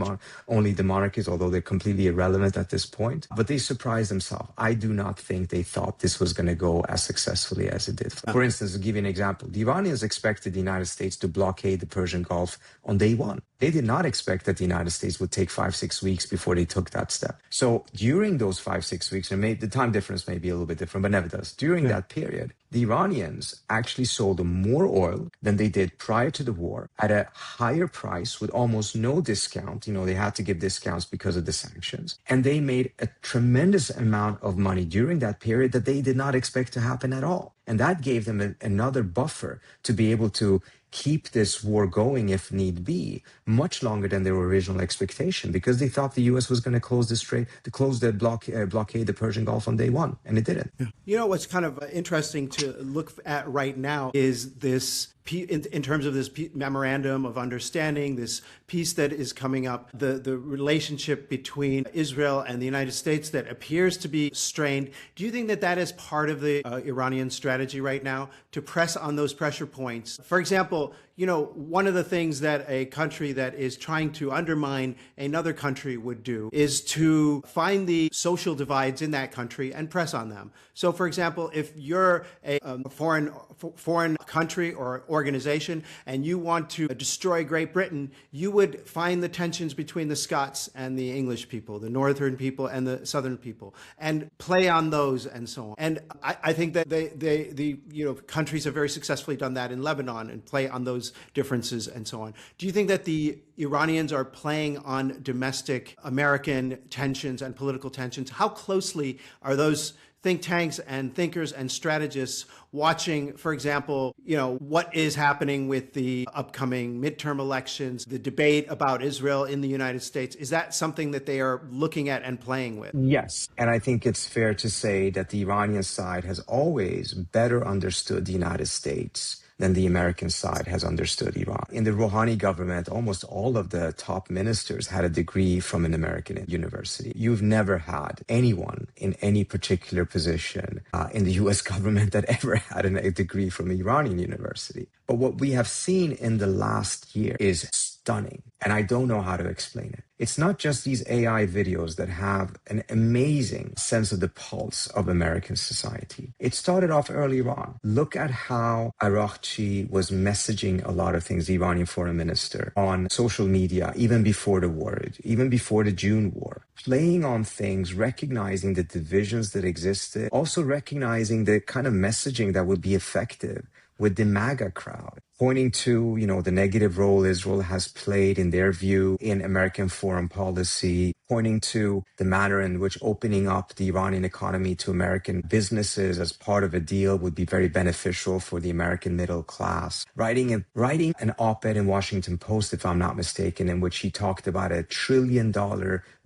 only the monarchies, although they're completely irrelevant at this point, but they surprised themselves. I do not think they thought this was going to go as successfully as it did. For instance, to give you an example, the Iranians expected the United States to blockade the Persian Gulf on day one. They did not expect that the United States would take 5-6 weeks before they took that step. So during those 5-6 weeks, and the time difference may be a little bit different, but nevertheless, during that period, the Iranians actually sold more oil than they did prior to the war at a higher price with almost no discount. You know, they had to give discounts because of the sanctions. And they made a tremendous amount of money during that period that they did not expect to happen at all. And that gave them another buffer to be able to keep this war going if need be much longer than their original expectation, because they thought the U.S. was going to close the blockade the Persian Gulf on day one, and it didn't. Yeah. You know what's kind of interesting to look at right now is this. In terms of this memorandum of understanding, this piece that is coming up, the relationship between Israel and the United States that appears to be strained. Do you think that that is part of the Iranian strategy right now to press on those pressure points? For example, you know, one of the things that a country that is trying to undermine another country would do is to find the social divides in that country and press on them. So, for example, if you're a foreign country or organization and you want to destroy Great Britain, you would find the tensions between the Scots and the English people, the northern people and the southern people, and play on those and so on. And I think that the countries have very successfully done that in Lebanon and play on those differences and so on. Do you think that the Iranians are playing on domestic American tensions and political tensions? How closely are those think tanks and thinkers and strategists watching, for example, you know, what is happening with the upcoming midterm elections, the debate about Israel in the United States? Is that something that they are looking at and playing with? Yes. And I think it's fair to say that the Iranian side has always better understood the United States than the American side has understood Iran. In the Rouhani government, almost all of the top ministers had a degree from an American university. You've never had anyone in any particular position in the US government that ever had a degree from an Iranian university. But what we have seen in the last year is stunning, and I don't know how to explain it. It's not just these AI videos that have an amazing sense of the pulse of American society. It started off earlier on. Look at how Araghchi was messaging a lot of things, the Iranian foreign minister, on social media, even before the war, even before the June war, playing on things, recognizing the divisions that existed, also recognizing the kind of messaging that would be effective with the MAGA crowd, pointing to, you know, the negative role Israel has played in their view in American foreign policy, pointing to the manner in which opening up the Iranian economy to American businesses as part of a deal would be very beneficial for the American middle class. Writing an op-ed in Washington Post, if I'm not mistaken, in which he talked about $1 trillion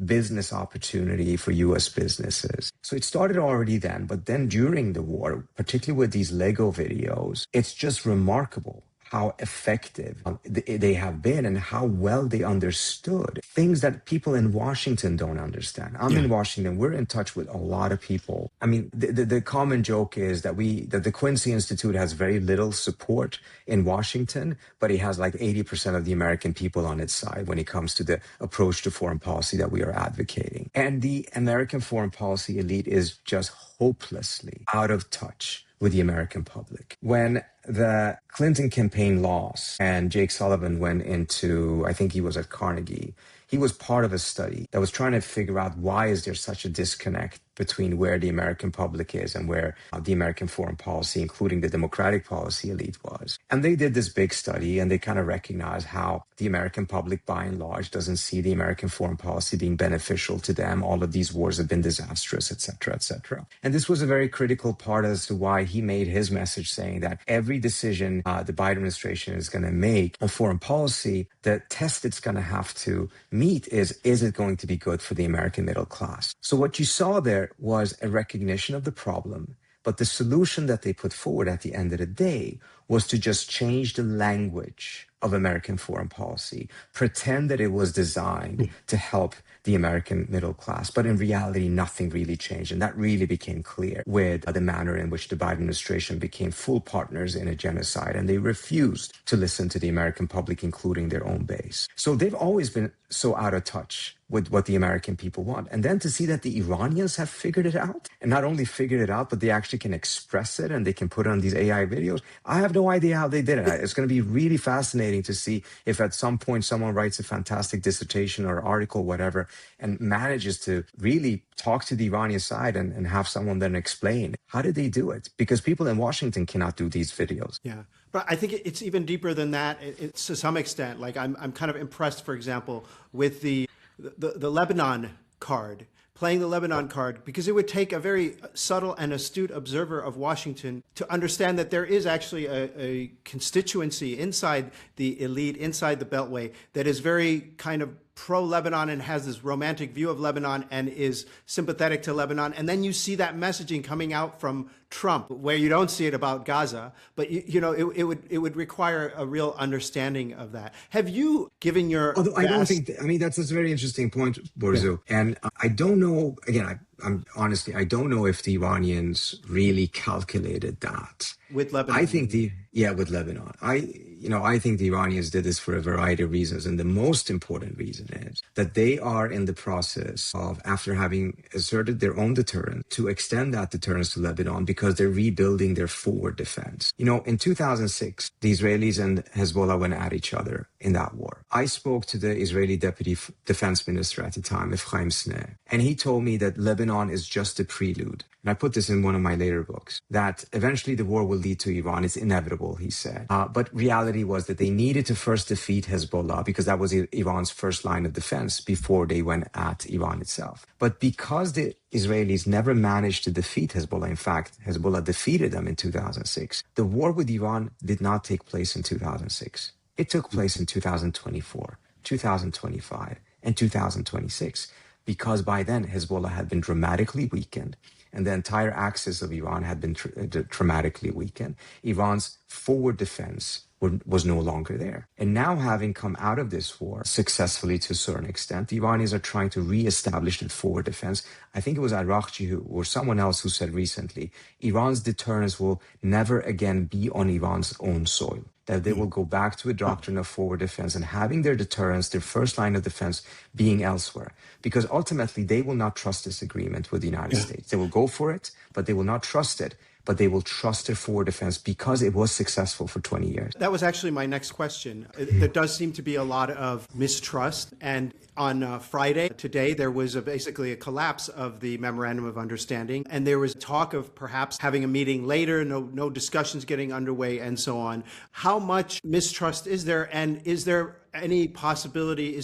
business opportunity for U.S. businesses. So it started already then, but then during the war, particularly with these Lego videos, it's just remarkable how effective they have been and how well they understood things that people in Washington don't understand. I'm in Washington. We're in touch with a lot of people. I mean, the common joke is that the Quincy Institute has very little support in Washington, but it has like 80% of the American people on its side when it comes to the approach to foreign policy that we are advocating. And the American foreign policy elite is just hopelessly out of touch with the American public. When the Clinton campaign lost and Jake Sullivan went into, I think he was at Carnegie, he was part of a study that was trying to figure out why is there such a disconnect between where the American public is and where the American foreign policy, including the democratic policy elite, was. And they did this big study and they kind of recognized how the American public, by and large, doesn't see the American foreign policy being beneficial to them. All of these wars have been disastrous, et cetera, et cetera. And this was a very critical part as to why he made his message saying that every decision the Biden administration is going to make on foreign policy, the test it's going to have to meet is it going to be good for the American middle class? So what you saw there was a recognition of the problem, but the solution that they put forward at the end of the day was to just change the language of American foreign policy, pretend that it was designed to help the American middle class. But in reality, nothing really changed. And that really became clear with the manner in which the Biden administration became full partners in a genocide. And they refused to listen to the American public, including their own base. So they've always been so out of touch with what the American people want. And then to see that the Iranians have figured it out, and not only figured it out, but they actually can express it and they can put it on these AI videos. I have no idea how they did it. It's going to be really fascinating to see if at some point someone writes a fantastic dissertation or article, whatever, and manages to really talk to the Iranian side and have someone then explain, how did they do it? Because people in Washington cannot do these videos. Yeah. But I think it's even deeper than that. It's to some extent, like I'm kind of impressed, for example, with the Lebanon card, playing the Lebanon card, because it would take a very subtle and astute observer of Washington to understand that there is actually a constituency inside the elite, inside the Beltway, that is very kind of pro-Lebanon and has this romantic view of Lebanon and is sympathetic to Lebanon. And then you see that messaging coming out from Trump, where you don't see it about Gaza, but it would require a real understanding of that. Have you given your... Although I don't think, that's a very interesting point, Borzo. Yeah. And I don't know, again, I'm honestly, I don't know if the Iranians really calculated that. With Lebanon. I think with Lebanon. I think the Iranians did this for a variety of reasons. And the most important reason is that they are in the process of, after having asserted their own deterrent, to extend that deterrence to Lebanon because they're rebuilding their forward defense. In 2006, the Israelis and Hezbollah went at each other in that war. I spoke to the Israeli deputy defense minister at the time, Ephraim Sneh, and he told me that Lebanon is just a prelude. And I put this in one of my later books, that eventually the war will lead to Iran. It's inevitable, he said. But reality was that they needed to first defeat Hezbollah because that was Iran's first line of defense before they went at Iran itself. But because the Israelis never managed to defeat Hezbollah, in fact, Hezbollah defeated them in 2006, the war with Iran did not take place in 2006. It took place in 2024, 2025, and 2026, because by then Hezbollah had been dramatically weakened and the entire axis of Iran had been dramatically weakened. Iran's forward defense was no longer there. And now, having come out of this war successfully to a certain extent, the Iranians are trying to reestablish that forward defense. I think it was Arakchi or someone else who said recently, Iran's deterrence will never again be on Iran's own soil, that they will go back to a doctrine of forward defense and having their deterrence, their first line of defense, being elsewhere. Because ultimately, they will not trust this agreement with the United States. They will go for it, but they will not trust it. But they will trust their forward defense because it was successful for 20 years. That was actually my next question. There does seem to be a lot of mistrust. And on Friday, today, there was basically a collapse of the Memorandum of Understanding. And there was talk of perhaps having a meeting later, no discussions getting underway and so on. How much mistrust is there? And is there any possibility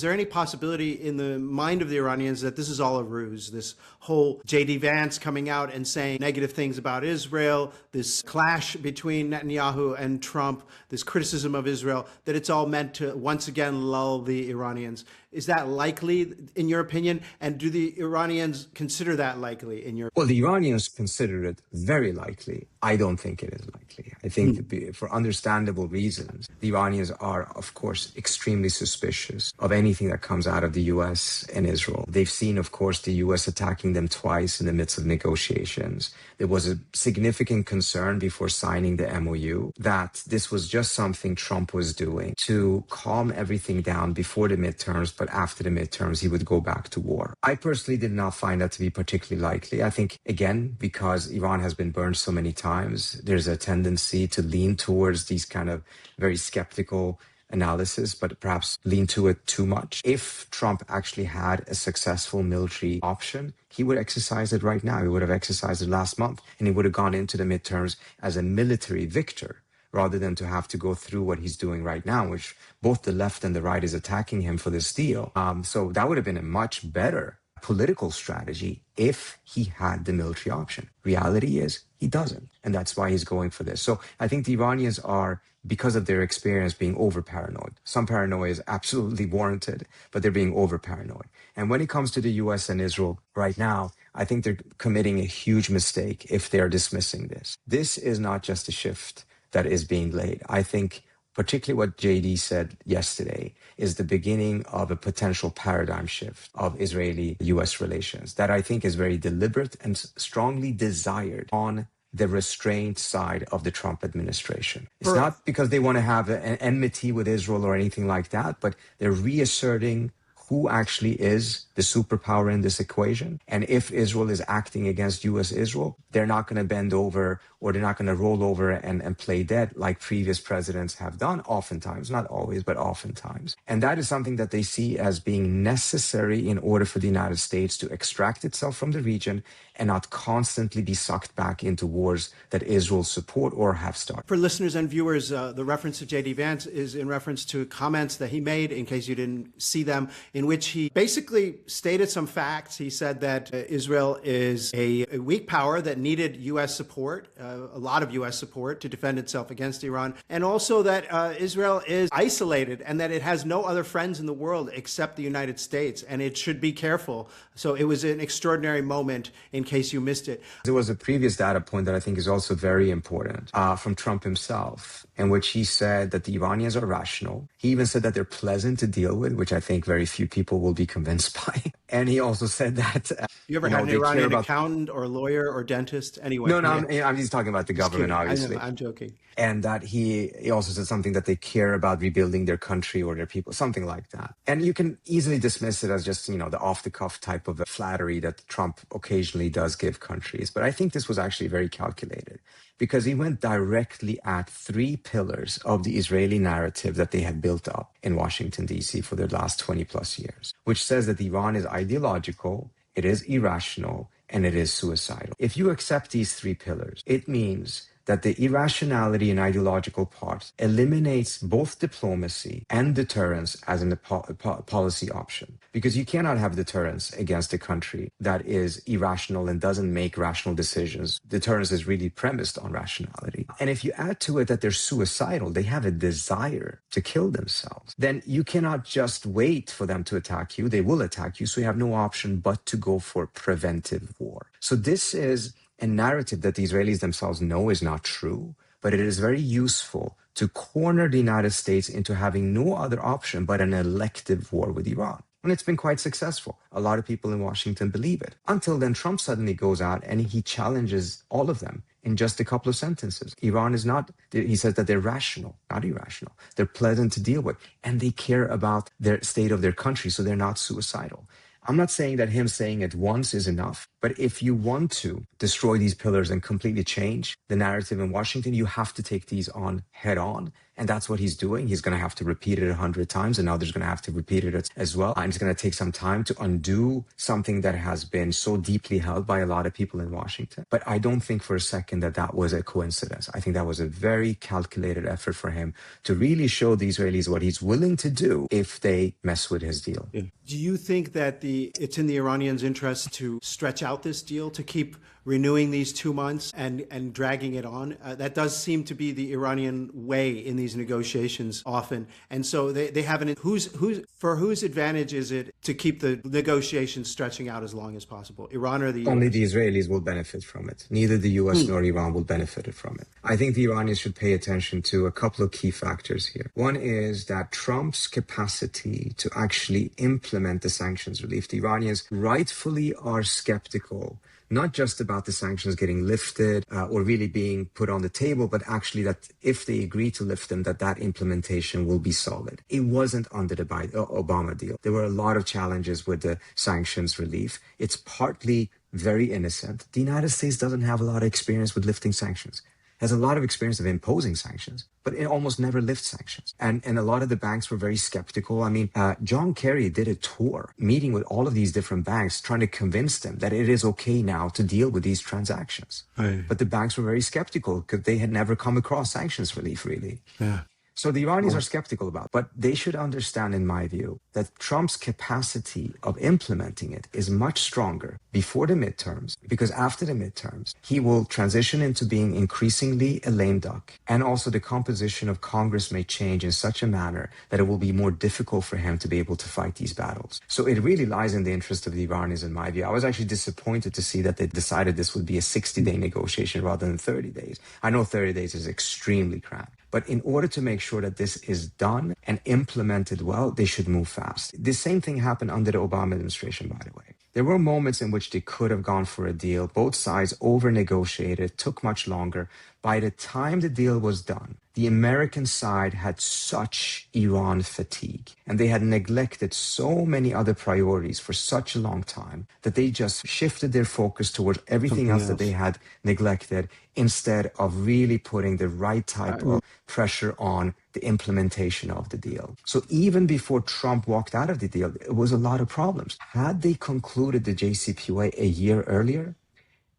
in the mind of the Iranians that this is all a ruse? This whole J.D. Vance coming out and saying negative things about Israel, this clash between Netanyahu and Trump, this criticism of Israel, that it's all meant to once again lull the Iranians. Is that likely, in your opinion? And do the Iranians consider that likely in your opinion? Well, the Iranians consider it very likely. I don't think it is likely. I think for understandable reasons, the Iranians are, of course, extremely suspicious of anything that comes out of the U.S. and Israel. They've seen, of course, the U.S. attacking them twice in the midst of negotiations. There was a significant concern before signing the MOU that this was just something Trump was doing to calm everything down before the midterms, but after the midterms, he would go back to war. I personally did not find that to be particularly likely. I think, again, because Iran has been burned so many times, there's a tendency to lean towards these kind of very skeptical analysis, but perhaps lean to it too much. If Trump actually had a successful military option, he would exercise it right now. He would have exercised it last month, and he would have gone into the midterms as a military victor, rather than to have to go through what he's doing right now, which both the left and the right is attacking him for this deal. So that would have been a much better political strategy if he had the military option. Reality is he doesn't, and that's why he's going for this. So I think the Iranians are, because of their experience, being over-paranoid. Some paranoia is absolutely warranted, but they're being over-paranoid. And when it comes to the U.S. and Israel right now, I think they're committing a huge mistake if they're dismissing this. This is not just a shift that is being laid. I think particularly what JD said yesterday, is the beginning of a potential paradigm shift of Israeli-US relations that I think is very deliberate and strongly desired on the restraint side of the Trump administration. It's not because they want to have an enmity with Israel or anything like that, but they're reasserting who actually is the superpower in this equation. And if Israel is acting against US Israel, they're not going to bend over or they're not going to roll over and play dead like previous presidents have done oftentimes, not always, but oftentimes. And that is something that they see as being necessary in order for the United States to extract itself from the region and not constantly be sucked back into wars that Israel support or have started. For listeners and viewers, the reference to J.D. Vance is in reference to comments that he made, in case you didn't see them, in which he basically stated some facts. He said that Israel is a weak power that needed U.S. support, a lot of U.S. support to defend itself against Iran, and also that Israel is isolated and that it has no other friends in the world except the United States, and it should be careful. So it was an extraordinary moment, in case you missed it. There was a previous data point that I think is also very important from Trump himself, in which he said that the Iranians are rational. He even said that they're pleasant to deal with, which I think very few people will be convinced by. And he also said that... You ever had an Iranian accountant or lawyer or dentist? Anyway. No, I'm just talking about the government, obviously. I'm joking. And that he also said something that they care about rebuilding their country or their people, something like that. And you can easily dismiss it as just, the off-the-cuff type of flattery that Trump occasionally does give countries. But I think this was actually very calculated, because he went directly at three pillars of the Israeli narrative that they had built up in Washington, D.C. for the last 20 plus years, which says that Iran is ideological, it is irrational, and it is suicidal. If you accept these three pillars, it means that the irrationality and ideological part eliminates both diplomacy and deterrence as a policy option. Because you cannot have deterrence against a country that is irrational and doesn't make rational decisions. Deterrence is really premised on rationality. And if you add to it that they're suicidal, they have a desire to kill themselves, then you cannot just wait for them to attack you. They will attack you, so you have no option but to go for preventive war. So this is a narrative that the Israelis themselves know is not true, but it is very useful to corner the United States into having no other option but an elective war with Iran. And it's been quite successful. A lot of people in Washington believe it. Until then, Trump suddenly goes out and he challenges all of them in just a couple of sentences. Iran is not, he says that they're rational, not irrational. They're pleasant to deal with, and they care about the state of their country, so they're not suicidal. I'm not saying that him saying it once is enough, but if you want to destroy these pillars and completely change the narrative in Washington, you have to take these on head on. And that's what he's doing. He's going to have to repeat it 100 times, and others are going to have to repeat it as well. And it's going to take some time to undo something that has been so deeply held by a lot of people in Washington. But I don't think for a second that that was a coincidence. I think that was a very calculated effort for him to really show the Israelis what he's willing to do if they mess with his deal. Yeah. Do you think that it's in the Iranians' interest to stretch out this deal, to keep renewing these 2 months and dragging it on? That does seem to be the Iranian way in these negotiations often. And so they haven't, for whose advantage is it to keep the negotiations stretching out as long as possible? Iran or the US? Only the Israelis will benefit from it. Neither the US nor Iran will benefit from it. I think the Iranians should pay attention to a couple of key factors here. One is that Trump's capacity to actually implement the sanctions relief. The Iranians rightfully are skeptical, not just about the sanctions getting lifted or really being put on the table, but actually that if they agree to lift them, that implementation will be solid. It wasn't under the Obama deal. There were a lot of challenges with the sanctions relief. It's partly very innocent. The United States doesn't have a lot of experience with lifting sanctions. Has a lot of experience of imposing sanctions, but it almost never lifts sanctions. And a lot of the banks were very skeptical. I mean, John Kerry did a tour meeting with all of these different banks, trying to convince them that it is okay now to deal with these transactions. Right. But the banks were very skeptical because they had never come across sanctions relief, really. Yeah. So the Iranians are skeptical about it, but they should understand, in my view, that Trump's capacity of implementing it is much stronger before the midterms, because after the midterms, he will transition into being increasingly a lame duck. And also the composition of Congress may change in such a manner that it will be more difficult for him to be able to fight these battles. So it really lies in the interest of the Iranians, in my view. I was actually disappointed to see that they decided this would be a 60-day negotiation rather than 30 days. I know 30 days is extremely cramped. But in order to make sure that this is done and implemented well, they should move fast. The same thing happened under the Obama administration, by the way. There were moments in which they could have gone for a deal. Both sides over-negotiated, took much longer. By the time the deal was done, the American side had such Iran fatigue, and they had neglected so many other priorities for such a long time that they just shifted their focus towards everything else that they had neglected, instead of really putting the right type of pressure on the implementation of the deal. So even before Trump walked out of the deal, it was a lot of problems. Had they concluded the JCPOA a year earlier,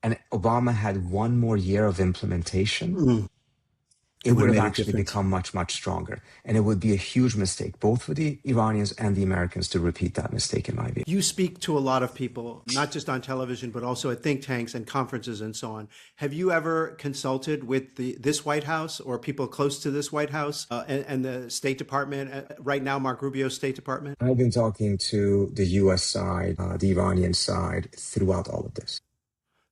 and Obama had one more year of implementation, it would have actually become much, much stronger. And it would be a huge mistake, both for the Iranians and the Americans, to repeat that mistake, in my view. You speak to a lot of people, not just on television, but also at think tanks and conferences and so on. Have you ever consulted with this White House or people close to this White House and the State Department, right now, Mark Rubio's State Department? I've been talking to the U.S. side, the Iranian side, throughout all of this.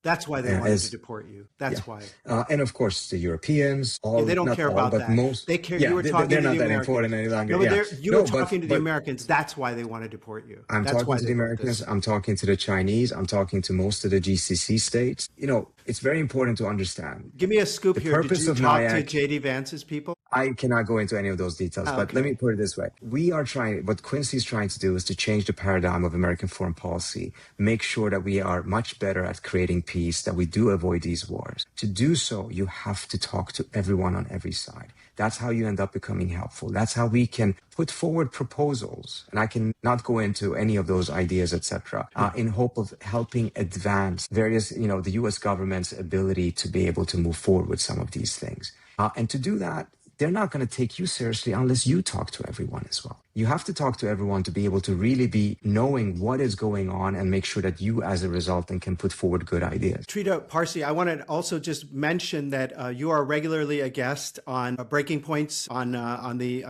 That's why they wanted to deport you. That's why. And of course, the Europeans, they don't care about that. Most, they care. You were talking to the Americans. They're not that important any longer. No, but you were talking to the Americans. That's why they want to deport you. I'm talking to the Americans. I'm talking to the Chinese. I'm talking to most of the GCC states. You know, it's very important to understand. Give me a scoop here. Did you talk to J.D. Vance's people? I cannot go into any of those details, but let me put it this way. What Quincy's trying to do is to change the paradigm of American foreign policy, make sure that we are much better at creating peace, that we do avoid these wars. To do so, you have to talk to everyone on every side. That's how you end up becoming helpful. That's how we can put forward proposals. And I can not go into any of those ideas, etc., in hope of helping advance various, the U.S. government's ability to be able to move forward with some of these things. And to do that, they're not going to take you seriously unless you talk to everyone as well. You have to talk to everyone to be able to really be knowing what is going on and make sure that you, as a resultant, can put forward good ideas. Trita Parsi, I want to also just mention that you are regularly a guest on Breaking Points on the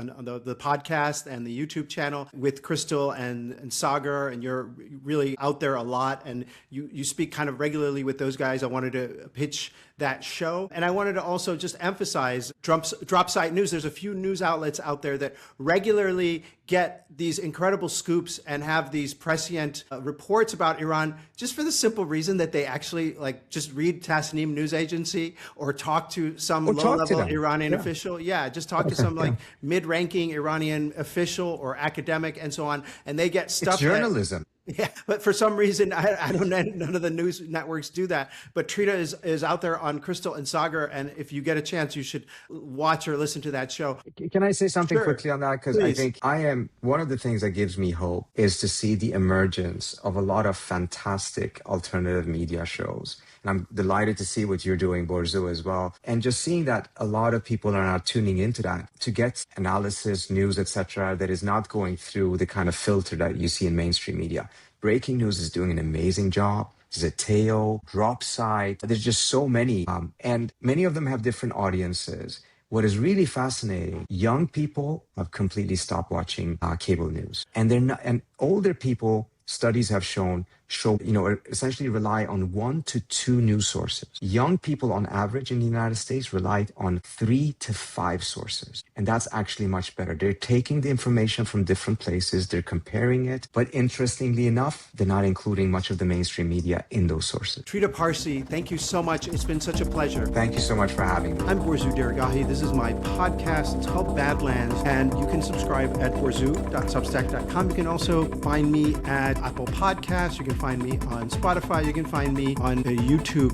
podcast and the YouTube channel with Crystal and Sagar, and you're really out there a lot, and you speak kind of regularly with those guys. I wanted to pitch that show. And I wanted to also just emphasize drop site news. There's a few news outlets out there that regularly get these incredible scoops and have these prescient reports about Iran, just for the simple reason that they actually just read Tasnim news agency or talk to some low-level Iranian official. Yeah, just talk to some mid-ranking Iranian official or academic and so on, and they get stuff. It's journalism. Yeah, but for some reason, I don't know, none of the news networks do that. But Trita is out there on Crystal and Sagar, and if you get a chance, you should watch or listen to that show. Can I say something quickly on that? Because I think one of the things that gives me hope is to see the emergence of a lot of fantastic alternative media shows. And I'm delighted to see what you're doing, Borzu, as well. And just seeing that a lot of people are now tuning into that to get analysis, news, etc., that is not going through the kind of filter that you see in mainstream media. Breaking News is doing an amazing job. Zeteo, Dropsite. There's just so many. And many of them have different audiences. What is really fascinating, young people have completely stopped watching cable news. And they're not, and older people, studies have shown, essentially rely on 1 to 2 news sources. Young people on average in the United States rely on 3 to 5 sources. And that's actually much better. They're taking the information from different places, they're comparing it, but interestingly enough, they're not including much of the mainstream media in those sources. Trita Parsi, thank you so much. It's been such a pleasure. Thank you so much for having me. I'm Borzu Dergahi. This is my podcast. It's called Badlands, and you can subscribe at borzu.substack.com. You can also find me at Apple Podcasts. You can find me on Spotify. You can find me on YouTube.